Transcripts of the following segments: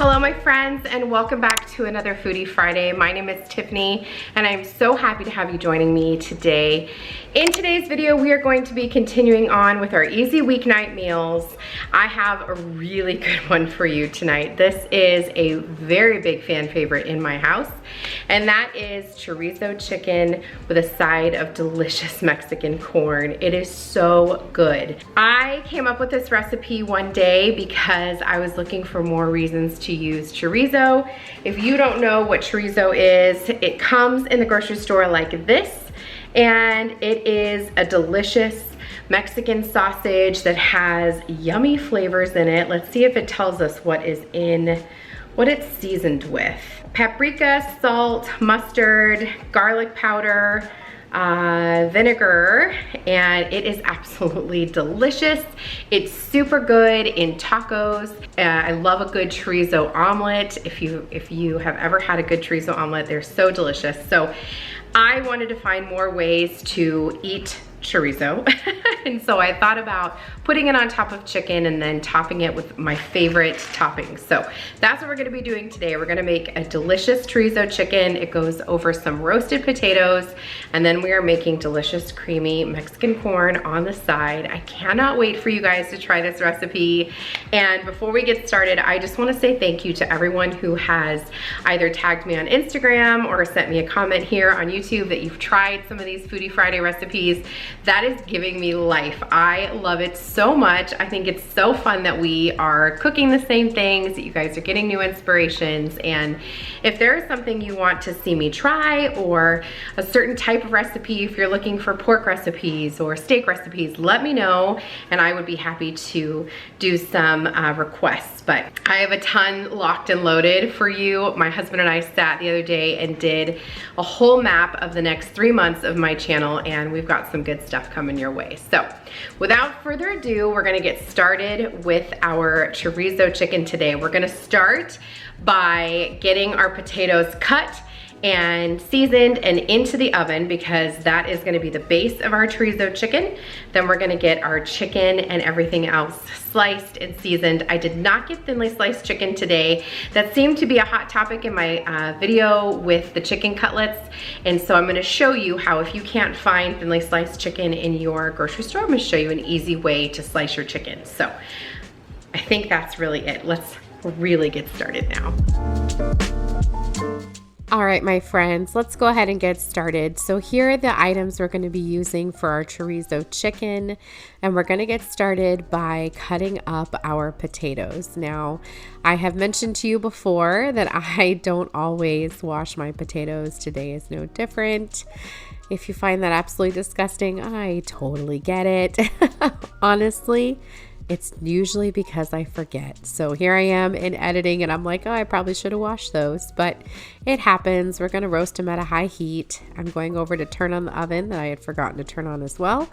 Hello my friends, and welcome back to another Foodie Friday. My name is Tiffany and I'm so happy to have you joining me today. In today's video, we are going to be continuing on with our easy weeknight meals. I have a really good one for you tonight. This is a very big fan favorite in my house, and that is chorizo chicken with a side of delicious Mexican corn. It is so good. I came up with this recipe one day because I was looking for more reasons to use chorizo. If you don't know what chorizo is, it comes in the grocery store like this, and it is a delicious Mexican sausage that has yummy flavors in it. Let's see if it tells us what it's seasoned with. Paprika, salt, mustard, garlic powder, vinegar, and it is absolutely delicious. It's super good in tacos. I love a good chorizo omelet. If you have ever had a good chorizo omelet, they're so delicious. So I wanted to find more ways to eat chorizo and so I thought about putting it on top of chicken and then topping it with my favorite toppings. So that's what we're going to be doing today. We're going to make a delicious chorizo chicken. It goes over some roasted potatoes, and then we are making delicious creamy Mexican corn on the side. I cannot wait for you guys to try this recipe. And before we get started, I just want to say thank you to everyone who has either tagged me on Instagram or sent me a comment here on YouTube that you've tried some of these Foodie Friday recipes. That is giving me life. I love it so much. I think it's so fun that we are cooking the same things, that you guys are getting new inspirations. And if there is something you want to see me try, or a certain type of recipe, if you're looking for pork recipes or steak recipes, let me know and I would be happy to do some requests. But I have a ton locked and loaded for you. My husband and I sat the other day and did a whole map of the next 3 months of my channel, and we've got some good stuff coming your way. So without further ado, we're gonna get started with our chorizo chicken today. We're gonna start by getting our potatoes cut and seasoned and into the oven, because that is gonna be the base of our chorizo chicken. Then we're gonna get our chicken and everything else sliced and seasoned. I did not get thinly sliced chicken today. That seemed to be a hot topic in my video with the chicken cutlets. And so I'm gonna show you how, if you can't find thinly sliced chicken in your grocery store, I'm gonna show you an easy way to slice your chicken. So I think that's really it. Let's really get started now. All right, my friends, let's go ahead and get started. So here are the items we're going to be using for our chorizo chicken, and we're going to get started by cutting up our potatoes. Now, I have mentioned to you before that I don't always wash my potatoes. Today is no different. If you find that absolutely disgusting, I totally get it. Honestly, it's usually because I forget. So here I am in editing and I'm like, oh, I probably should have washed those, but it happens. We're going to roast them at a high heat. I'm going over to turn on the oven that I had forgotten to turn on as well.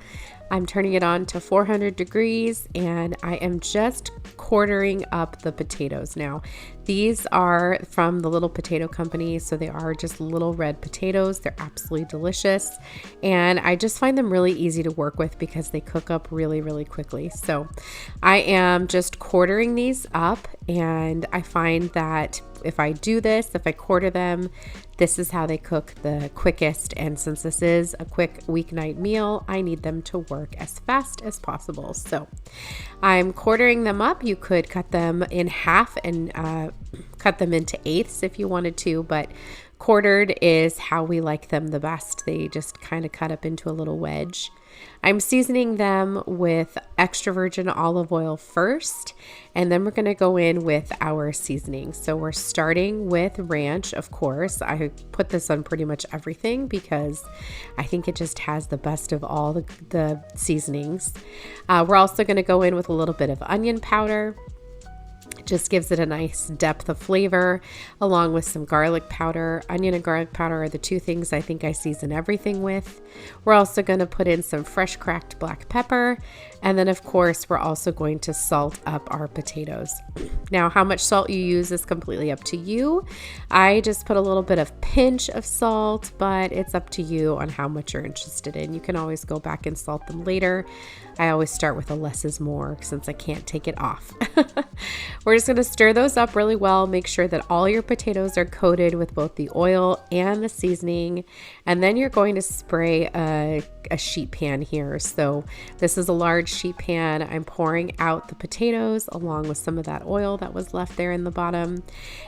I'm turning it on to 400 degrees, and I am just quartering up the potatoes. Now, these are from the Little Potato Company, so they are just little red potatoes. They're absolutely delicious, and I just find them really easy to work with because they cook up really, really quickly. So I am just quartering these up, and I find that if I do this, if I quarter them, this is how they cook the quickest. And since this is a quick weeknight meal, I need them to work as fast as possible. So I'm quartering them up. You could cut them in half and cut them into eighths if you wanted to, but quartered is how we like them the best. They just kind of cut up into a little wedge. I'm seasoning them with extra virgin olive oil first, and then we're going to go in with our seasoning. So we're starting with ranch, of course. I put this on pretty much everything because I think it just has the best of all the seasonings. We're also going to go in with a little bit of onion powder. It just gives it a nice depth of flavor, along with some garlic powder. Onion and garlic powder are the two things I think I season everything with. We're also going to put in some fresh cracked black pepper. And then of course, we're also going to salt up our potatoes. Now, how much salt you use is completely up to you. I just put a little bit of pinch of salt, but it's up to you on how much you're interested in. You can always go back and salt them later. I always start with a less is more since I can't take it off. We're just gonna stir those up really well. Make sure that all your potatoes are coated with both the oil and the seasoning. And then you're going to spray a sheet pan here. So this is a large sheet pan. I'm pouring out the potatoes along with some of that oil that was left there in the bottom.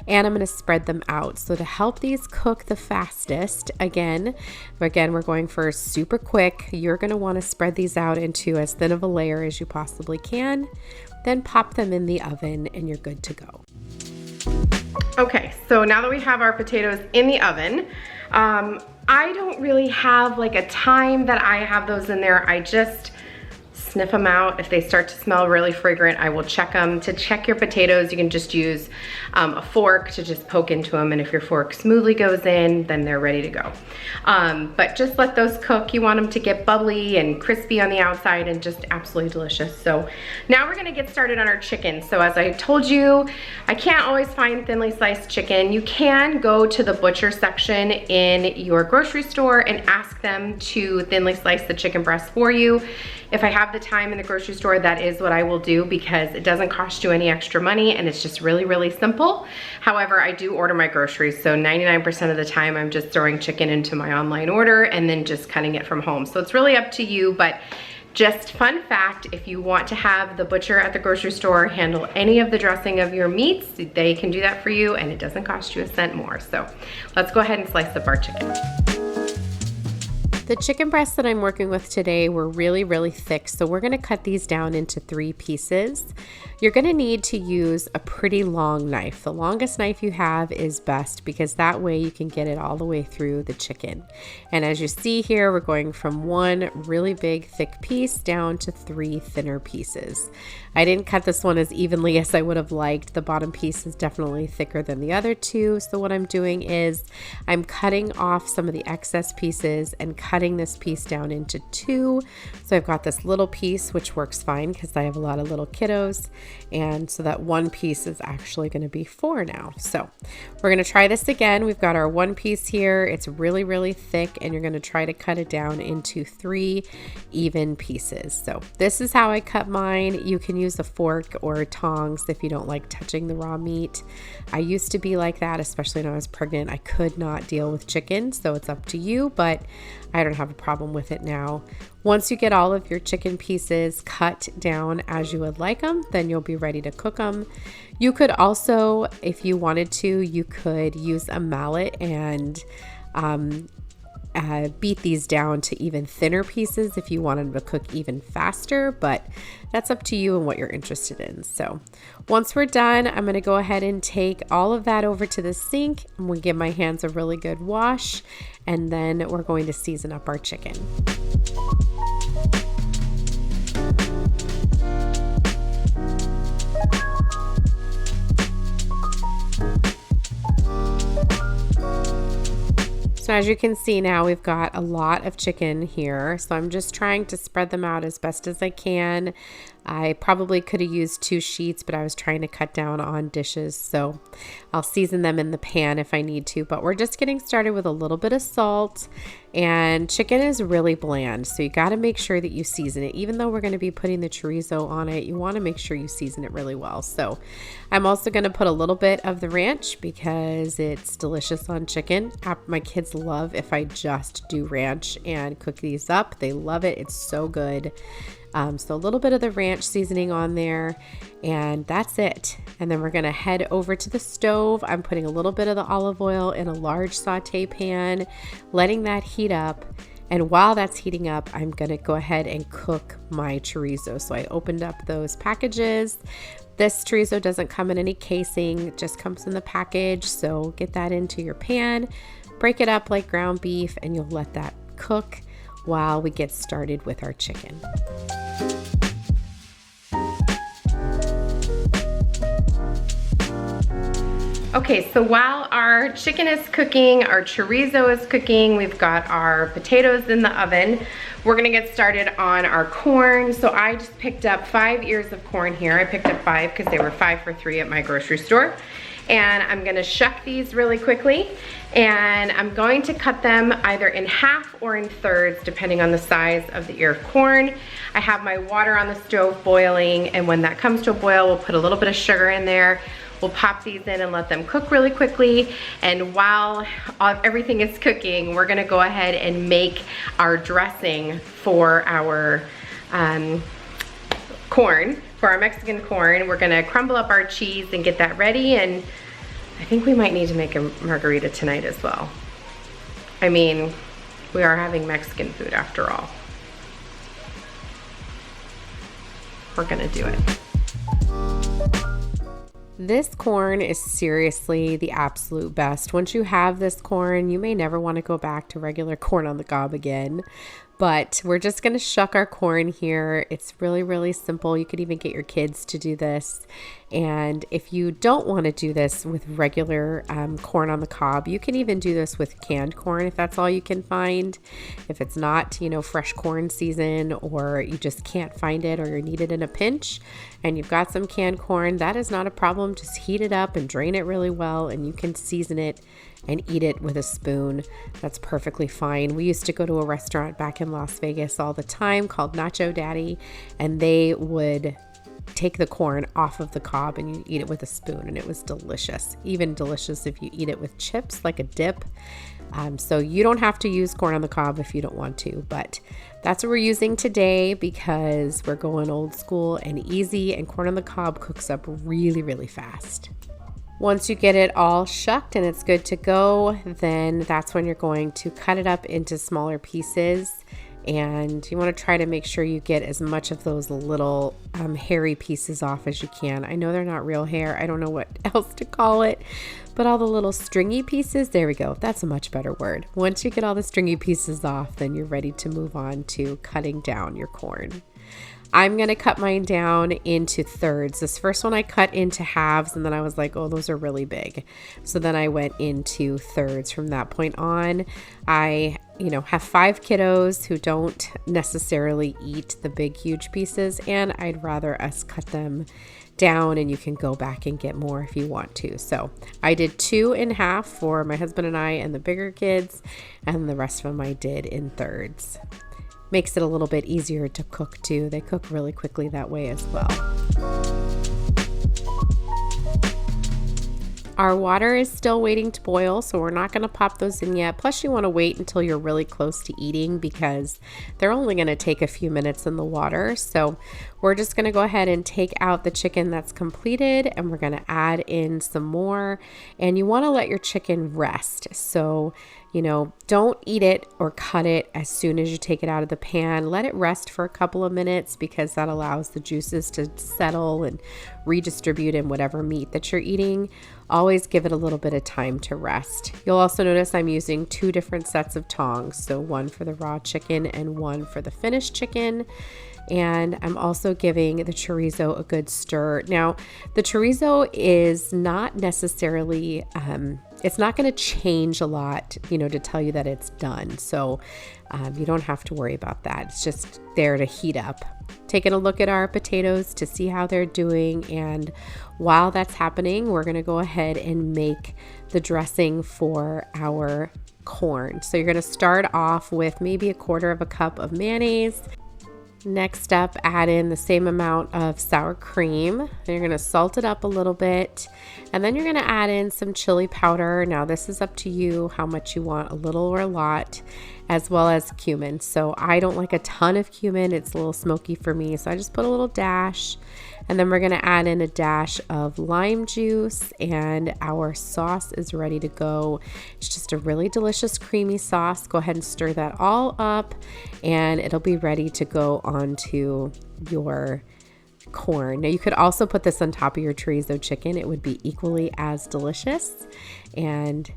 And I'm gonna spread them out. So to help these cook the fastest, again, we're going for super quick. You're gonna wanna spread these out into as thin of a layer as you possibly can. Then pop them in the oven and you're good to go. Okay, so now that we have our potatoes in the oven, I don't really have like a time that I have those in there. I just sniff them out. If they start to smell really fragrant, I will check them. To check your potatoes, you can just use a fork to just poke into them, and if your fork smoothly goes in, then they're ready to go. But just let those cook. You want them to get bubbly and crispy on the outside and just absolutely delicious. So now we're gonna get started on our chicken. So as I told you, I can't always find thinly sliced chicken. You can go to the butcher section in your grocery store and ask them to thinly slice the chicken breast for you. If I have the time in the grocery store, that is what I will do because it doesn't cost you any extra money and it's just really, really simple. However, I do order my groceries, so 99% of the time I'm just throwing chicken into my online order and then just cutting it from home. So it's really up to you, but just fun fact, if you want to have the butcher at the grocery store handle any of the dressing of your meats, they can do that for you and it doesn't cost you a cent more. So let's go ahead and slice up our chicken. The chicken breasts that I'm working with today were really, really thick, so we're gonna cut these down into 3 pieces. You're gonna need to use a pretty long knife. The longest knife you have is best because that way you can get it all the way through the chicken. And as you see here, we're going from 1 really big thick piece down to 3 thinner pieces. I didn't cut this one as evenly as I would have liked. The bottom piece is definitely thicker than the other 2. So what I'm doing is I'm cutting off some of the excess pieces and cutting this piece down into 2. So I've got this little piece, which works fine because I have a lot of little kiddos. And so that 1 piece is actually going to be 4 now. So we're going to try this again. We've got our 1 piece here. It's really, really thick and you're going to try to cut it down into 3 even pieces. So this is how I cut mine. You can use a fork or tongs if you don't like touching the raw meat. I used to be like that, especially when I was pregnant. I could not deal with chicken, so it's up to you, but I don't have a problem with it now. Once you get all of your chicken pieces cut down as you would like them, then you'll be ready to cook them. You could also, if you wanted to, you could use a mallet and beat these down to even thinner pieces if you wanted to cook even faster, but that's up to you and what you're interested in. So once we're done, I'm going to go ahead and take all of that over to the sink. I'm going to give my hands a really good wash, and then we're going to season up our chicken. So as you can see now, we've got a lot of chicken here. So I'm just trying to spread them out as best as I can. I probably could have used 2 sheets, but I was trying to cut down on dishes. So I'll season them in the pan if I need to, but we're just getting started with a little bit of salt, and chicken is really bland. So you got to make sure that you season it. Even though we're going to be putting the chorizo on it, you want to make sure you season it really well. So I'm also going to put a little bit of the ranch because it's delicious on chicken. My kids love if I just do ranch and cook these up. They love it. It's so good. So a little bit of the ranch seasoning on there, and that's it. And then we're going to head over to the stove. I'm putting a little bit of the olive oil in a large saute pan, letting that heat up. And while that's heating up, I'm going to go ahead and cook my chorizo. So I opened up those packages. This chorizo doesn't come in any casing, it just comes in the package. So get that into your pan, break it up like ground beef, and you'll let that cook while we get started with our chicken. Okay, so while our chicken is cooking, our chorizo is cooking, we've got our potatoes in the oven, we're gonna get started on our corn. So I just picked up 5 ears of corn here. I picked up 5 because they were 5 for $3 at my grocery store. And I'm gonna shuck these really quickly, and I'm going to cut them either in half or in thirds depending on the size of the ear of corn. I have my water on the stove boiling, and when that comes to a boil, we'll put a little bit of sugar in there. We'll pop these in and let them cook really quickly. And while everything is cooking, we're gonna go ahead and make our dressing for our corn, for our Mexican corn. We're gonna crumble up our cheese and get that ready, and I think we might need to make a margarita tonight as well. I mean, we are having Mexican food after all. We're gonna do it. This corn is seriously the absolute best. Once you have this corn, you may never want to go back to regular corn on the cob again. But we're just going to shuck our corn here. It's really, really simple. You could even get your kids to do this. And if you don't want to do this with regular corn on the cob, you can even do this with canned corn if that's all you can find. If it's not, you know, fresh corn season, or you just can't find it, or you need it in a pinch and you've got some canned corn, that is not a problem. Just heat it up and drain it really well, and you can season it and eat it with a spoon. That's perfectly fine. We used to go to a restaurant back in Las Vegas all the time called Nacho Daddy, and they would take the corn off of the cob and you eat it with a spoon, and it was delicious. Even delicious if you eat it with chips, like a dip. So you don't have to use corn on the cob if you don't want to, but that's what we're using today because we're going old school and easy, and corn on the cob cooks up really, really fast. Once you get it all shucked and it's good to go, then that's when you're going to cut it up into smaller pieces. And you want to try to make sure you get as much of those little hairy pieces off as you can. I know they're not real hair. I don't know what else to call it, but all the little stringy pieces, there we go. That's a much better word. Once you get all the stringy pieces off, then you're ready to move on to cutting down your corn. I'm going to cut mine down into thirds. This first one I cut into halves, and then I was like, oh, those are really big. So then I went into thirds from that point on. I, have 5 kiddos who don't necessarily eat the big, huge pieces, and I'd rather us cut them down, and you can go back and get more if you want to. So I did 2 in half for my husband and I and the bigger kids, and the rest of them I did in thirds. Makes it a little bit easier to cook too. They cook really quickly that way as well. Our water is still waiting to boil, so we're not going to pop those in yet. Plus, you want to wait until you're really close to eating because they're only going to take a few minutes in the water. So we're just going to go ahead and take out the chicken that's completed, and we're going to add in some more. And you want to let your chicken rest. So don't eat it or cut it as soon as you take it out of the pan. Let it rest for a couple of minutes because that allows the juices to settle and redistribute in whatever meat that you're eating. Always give it a little bit of time to rest. You'll also notice I'm using 2 different sets of tongs. So one for the raw chicken and one for the finished chicken. And I'm also giving the chorizo a good stir. Now, the chorizo is not necessarily, it's not going to change a lot, to tell you that it's done. So you don't have to worry about that. It's just there to heat up. Taking a look at our potatoes to see how they're doing. And while that's happening, we're going to go ahead and make the dressing for our corn. So you're going to start off with maybe 1/4 cup of mayonnaise. Next up, add in the same amount of sour cream. And you're going to salt it up a little bit. And then you're going to add in some chili powder. Now this is up to you how much you want, a little or a lot, as well as cumin. So I don't like a ton of cumin. It's a little smoky for me. So I just put a little dash. And then we're going to add in a dash of lime juice, and our sauce is ready to go. It's just a really delicious creamy sauce. Go ahead and stir that all up, and it'll be ready to go onto your corn. Now you could also put this on top of your chorizo chicken. It would be equally as delicious. And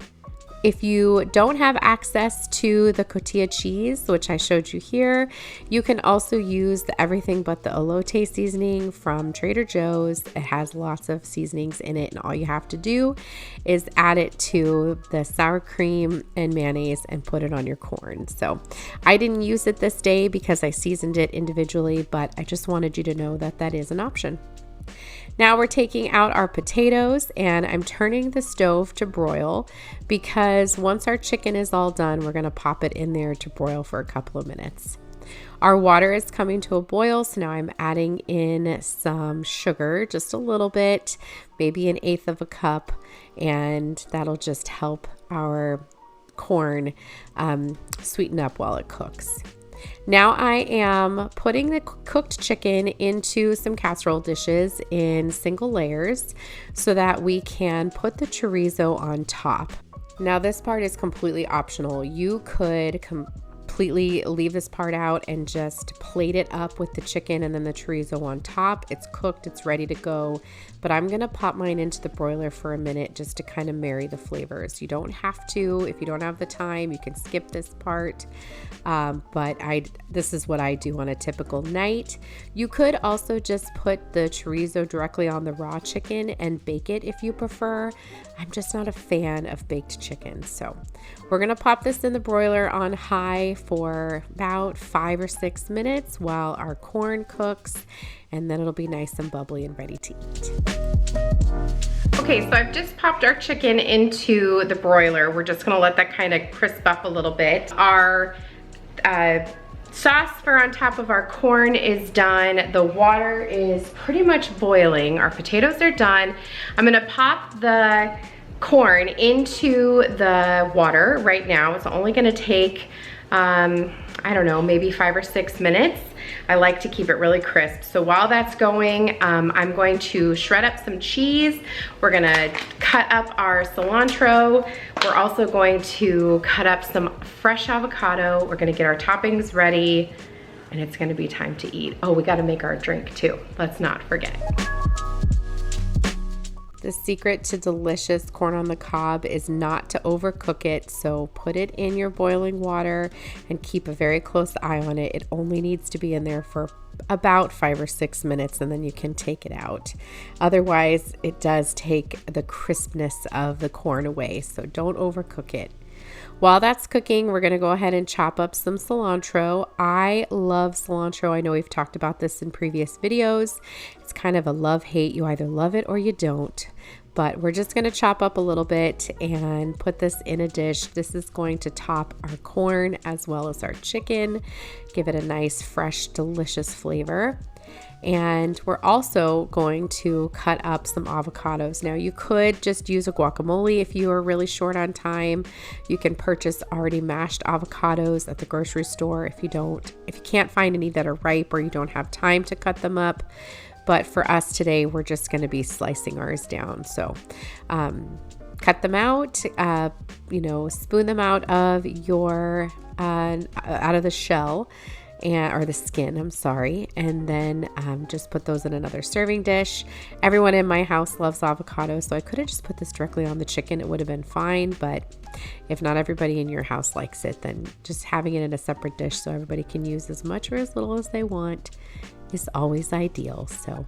if you don't have access to the Cotija cheese, which I showed you here, you can also use the everything but the elote seasoning from Trader Joe's. It has lots of seasonings in it, and all you have to do is add it to the sour cream and mayonnaise and put it on your corn. So I didn't use it this day because I seasoned it individually, but I just wanted you to know that that is an option. Now we're taking out our potatoes and I'm turning the stove to broil because once our chicken is all done, we're gonna pop it in there to broil for a couple of minutes. Our water is coming to a boil, so now I'm adding in some sugar, just a little bit, maybe 1/8 of a cup, and that'll just help our corn sweeten up while it cooks. Now I am putting the cooked chicken into some casserole dishes in single layers so that we can put the chorizo on top. Now this part is completely optional. You could completely leave this part out and just plate it up with the chicken and then the chorizo on top. It's cooked, it's ready to go, but I'm gonna pop mine into the broiler for a minute just to kind of marry the flavors. You don't have to. If you don't have the time, you can skip this part, but this is what I do on a typical night. You could also just put the chorizo directly on the raw chicken and bake it if you prefer. I'm just not a fan of baked chicken, so we're gonna pop this in the broiler on high for about 5 or 6 minutes while our corn cooks, and then it'll be nice and bubbly and ready to eat. Okay, so I've just popped our chicken into the broiler. We're just gonna let that kind of crisp up a little bit. Our sauce for on top of our corn is done. The water is pretty much boiling. Our potatoes are done. I'm gonna pop the corn into the water right now. It's only gonna take, I don't know, maybe 5 or 6 minutes. I like to keep it really crisp. So while that's going, I'm going to shred up some cheese. We're gonna cut up our cilantro. We're also going to cut up some fresh avocado. We're gonna get our toppings ready, and it's gonna be time to eat. Oh, we gotta make our drink too. Let's not forget. The secret to delicious corn on the cob is not to overcook it, so put it in your boiling water and keep a very close eye on it. It only needs to be in there for about 5 or 6 minutes and then you can take it out. Otherwise, it does take the crispness of the corn away, so don't overcook it. While that's cooking, we're gonna go ahead and chop up some cilantro. I love cilantro. I know we've talked about this in previous videos. It's kind of a love-hate. You either love it or you don't. But we're just gonna chop up a little bit and put this in a dish. This is going to top our corn as well as our chicken. Give it a nice, fresh, delicious flavor. And we're also going to cut up some avocados. Now you could just use a guacamole if you are really short on time. You can purchase already mashed avocados at the grocery store if you can't find any that are ripe or you don't have time to cut them up. But for us today, we're just going to be slicing ours down. So cut them out, spoon them out of the shell. Or the skin, I'm sorry, and then just put those in another serving dish. Everyone in my house loves avocado, so I could have just put this directly on the chicken. It would have been fine, but if not everybody in your house likes it, then just having it in a separate dish so everybody can use as much or as little as they want is always ideal. So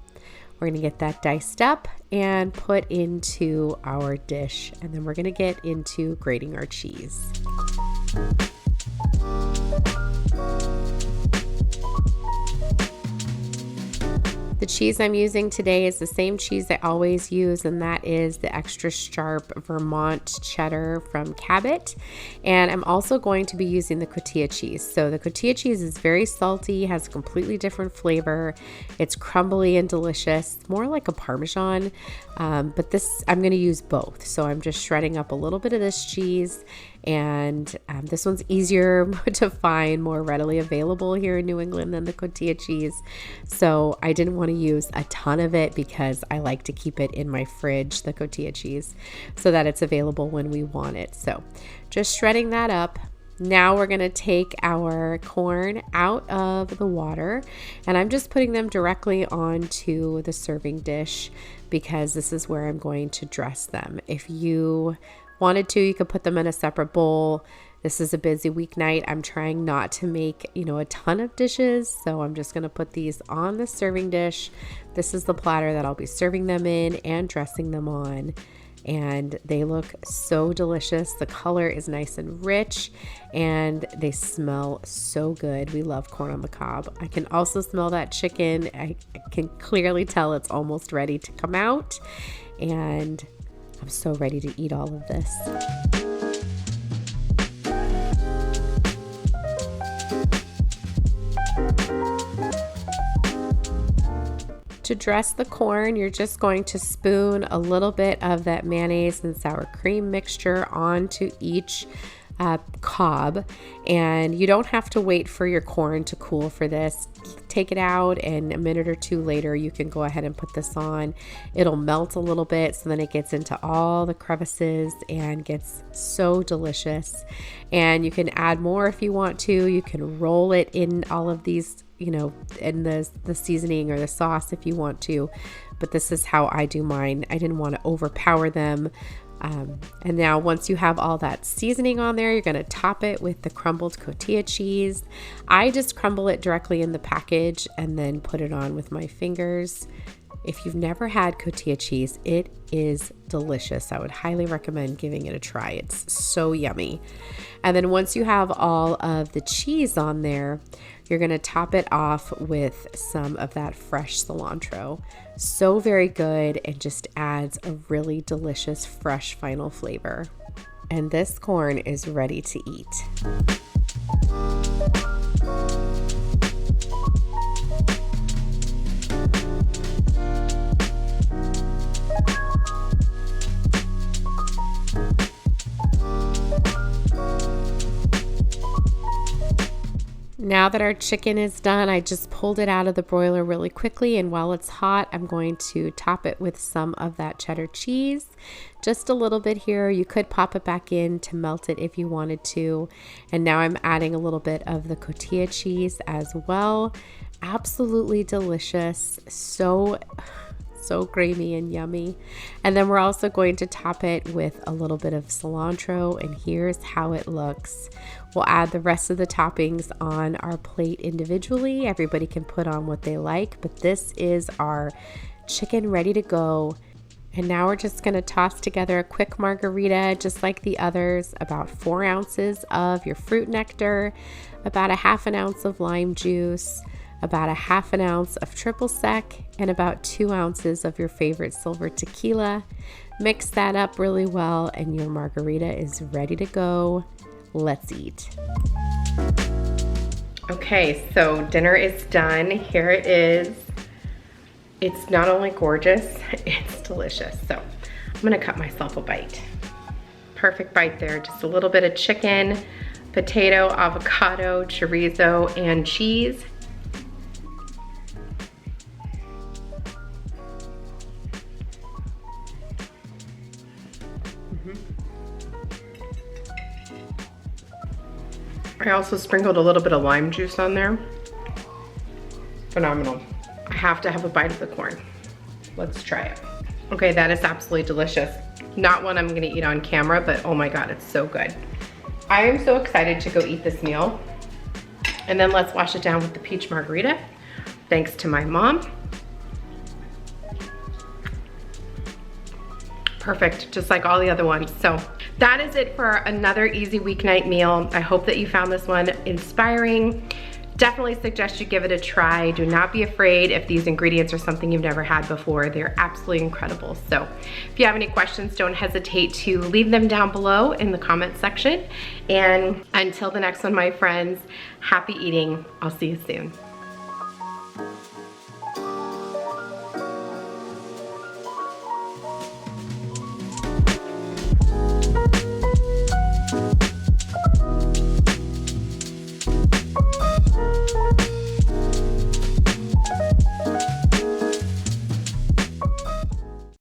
we're gonna get that diced up and put into our dish, and then we're gonna get into grating our cheese. The cheese I'm using today is the same cheese I always use, and that is the extra sharp Vermont cheddar from Cabot. And I'm also going to be using the Cotija cheese. So the Cotija cheese is very salty, has a completely different flavor. It's crumbly and delicious, more like a Parmesan, but this I'm going to use both. So I'm just shredding up a little bit of this cheese, and this one's easier to find, more readily available here in New England than the Cotija cheese. So I didn't want to use a ton of it because I like to keep it in my fridge, the Cotija cheese, so that it's available when we want it. So just shredding that up. Now we're going to take our corn out of the water, and I'm just putting them directly onto the serving dish because this is where I'm going to dress them. If you wanted to, you could put them in a separate bowl. This is a busy weeknight. I'm trying not to make, a ton of dishes, so I'm just going to put these on the serving dish. This is the platter that I'll be serving them in and dressing them on. and they look so delicious. The color is nice and rich, and they smell so good. We love corn on the cob. I can also smell that chicken. I can clearly tell it's almost ready to come out, and I'm so ready to eat all of this. To dress the corn, you're just going to spoon a little bit of that mayonnaise and sour cream mixture onto each cob, and you don't have to wait for your corn to cool for this. Take it out, and a minute or two later you can go ahead and put this on. It'll melt a little bit, so then it gets into all the crevices and gets so delicious. And you can add more if you want to. You can roll it in all of these, you know, in the seasoning or the sauce if you want to, but this is how I do mine. I didn't want to overpower them. And now once you have all that seasoning on there, you're going to top it with the crumbled cotija cheese. I just crumble it directly in the package and then put it on with my fingers. If you've never had cotija cheese, it is delicious. I would highly recommend giving it a try. It's so yummy. And then once you have all of the cheese on there, you're going to top it off with some of that fresh cilantro. So very good, and just adds a really delicious fresh final flavor. And this corn is ready to eat. Now that our chicken is done, I just pulled it out of the broiler really quickly, and while it's hot, I'm going to top it with some of that cheddar cheese. Just a little bit here. You could pop it back in to melt it if you wanted to. And now I'm adding a little bit of the cotija cheese as well. Absolutely delicious. So creamy and yummy. And then we're also going to top it with a little bit of cilantro, and here's how it looks. We'll add the rest of the toppings on our plate individually. Everybody can put on what they like, but this is our chicken ready to go. And now we're just going to toss together a quick margarita, just like the others. About 4 ounces of your fruit nectar, about a ½ ounce of lime juice, about a ½ ounce of triple sec, and about 2 ounces of your favorite silver tequila. Mix that up really well, and your margarita is ready to go. Let's eat. Okay, so dinner is done. Here it is. It's not only gorgeous, it's delicious. So I'm gonna cut myself a bite. Perfect bite there. Just a little bit of chicken, potato, avocado, chorizo, and cheese. I also sprinkled a little bit of lime juice on there. Phenomenal. I have to have a bite of the corn. Let's try it. Okay, that is absolutely delicious. Not one I'm gonna eat on camera, but oh my God, it's so good. I am so excited to go eat this meal. And then let's wash it down with the peach margarita, thanks to my mom. Perfect, just like all the other ones. So that is it for another easy weeknight meal. I hope that you found this one inspiring. Definitely suggest you give it a try. Do not be afraid if these ingredients are something you've never had before. They're absolutely incredible. So if you have any questions, don't hesitate to leave them down below in the comment section. And until the next one, my friends, happy eating. I'll see you soon.